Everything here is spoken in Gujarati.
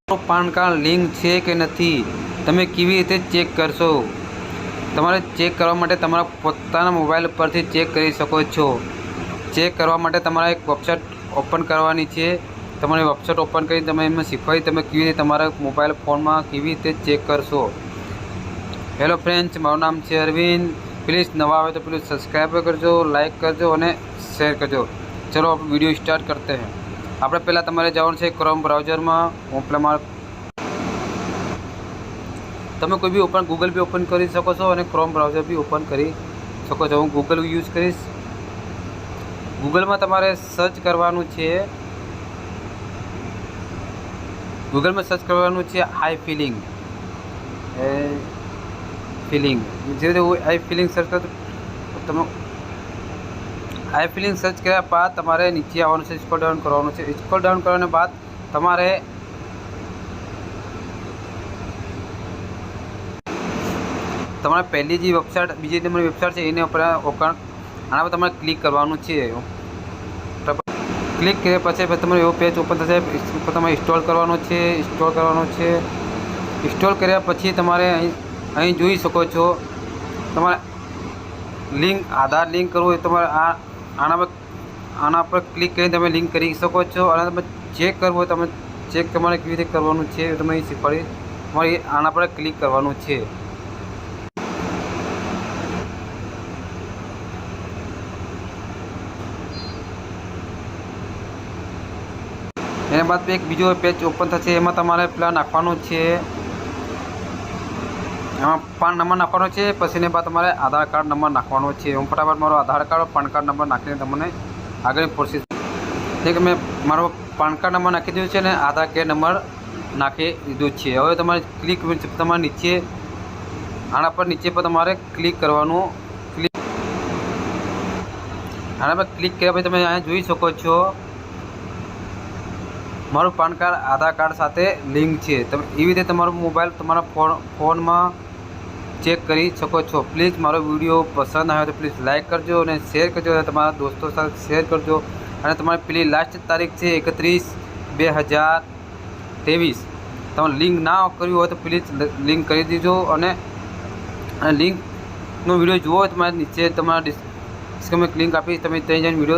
પાન કાર્ડ લિંક છે કે નથી તમે કેવી રીતે ચેક કરશો? તમારે ચેક કરવા માટે તમારા પોતાના મોબાઈલ પરથી ચેક કરી શકો છો. ચેક કરવા માટે તમારે એક વેબસાઇટ ઓપન કરવાની છે. તમારે વેબસાઇટ ઓપન કરી તમે એમાં શીખવાડી તમે કેવી રીતે તમારા મોબાઈલ ફોનમાં કેવી રીતે ચેક કરશો. હેલો ફ્રેન્ડ્સ, મારું નામ છે અરવિંદ. પ્લીઝ નવા આવે તો પ્લીઝ સબસ્ક્રાઈબ કરજો, લાઇક કરજો અને શેર કરજો. ચલો આપણે વિડીયો સ્ટાર્ટ કરते हैं. આપણે પહેલાં તમારે જવાનું છે ક્રોમ બ્રાઉઝરમાં. હું પેલા તમે કોઈ બી ગૂગલ બી ઓપન કરી શકો છો અને ક્રોમ બ્રાઉઝર બી ઓપન કરી શકો છો. હું ગૂગલ યુઝ કરીશ. ગૂગલમાં તમારે સર્ચ કરવાનું છે. ગૂગલમાં સર્ચ કરવાનું છે આઈ ફિલિંગ. જે રીતે આઈ ફિલિંગ સર્ચ કરો તમે આઈ ફિલિંગ સર્ચ કર્યા બાદ તમારે નીચે આવવાનું છે. સ્ક્રોલ ડાઉન કરવાનું છે. સ્ક્રોલ ડાઉન કરવાના બાદ તમારે પહેલી જે વેબસાઇટ બીજી નંબરની વેબસાઇટ છે એને ઉપર આના પર તમારે ક્લિક કરવાનું છે. ક્લિક કર્યા પછી તમારે એવો પેજ ઓપન થશે. ઉપર તમારે ઇન્સ્ટોલ કરવાનો છે. ઇન્સ્ટોલ કર્યા પછી તમારે અહીં જોઈ શકો છો તમારે આધાર લિંક કરવું હોય તમારે આના પર ક્લિક કરીને તમે લિંક કરી શકો છો. અને તમે ચેક કરવું હોય તમે ચેક તમારે કેવી રીતે કરવાનું છે તમે અહીં શીખવાડી. તમારે આના પર ક્લિક કરવાનું છે. એના બાદ એક બીજો પેજ ઓપન થશે. એમાં તમારે પેલા નાખવાનું છે, એમાં પાન નંબર નાખવાનો છે. પછી એના બાદ તમારે આધાર કાર્ડ નંબર નાખવાનો છે. હું ફટાફટ મારો આધાર કાર્ડ પાન કાર્ડ નંબર નાખીને તમને આગળની પ્રોસેસ છે કે મેં મારો પાન કાર્ડ નંબર નાખી દીધો છે અને આધાર કાર્ડ નંબર નાખી દીધું છે. હવે તમારે ક્લિક તમારે નીચે આના પર નીચે પર તમારે ક્લિક કરવાનું. આના પર ક્લિક કર્યા પછી તમે અહીંયા જોઈ શકો છો મારું પાન કાર્ડ આધાર કાર્ડ સાથે લિંક છે. તમે એવી રીતે તમારો મોબાઈલ તમારા ફોનમાં ચેક કરી શકો છો. પ્લીઝ મારો વિડીયો પસંદ આવ્યો તો પ્લીઝ લાઇક કરજો અને શેર કરજો અને તમારા દોસ્તો સાથે શેર કરજો. અને તમારી પેલી લાસ્ટ તારીખ છે 31/2023. તમે લિંક ના કર્યું હોય તો પ્લીઝ લિંક કરી દીજો. અને લિંકનો વિડીયો જુઓ તમારે નીચે તમારા ડિસ્ક્રિપ્શનમાં લિંક આપીશ. તમે ત્યાં જઈને વિડીયો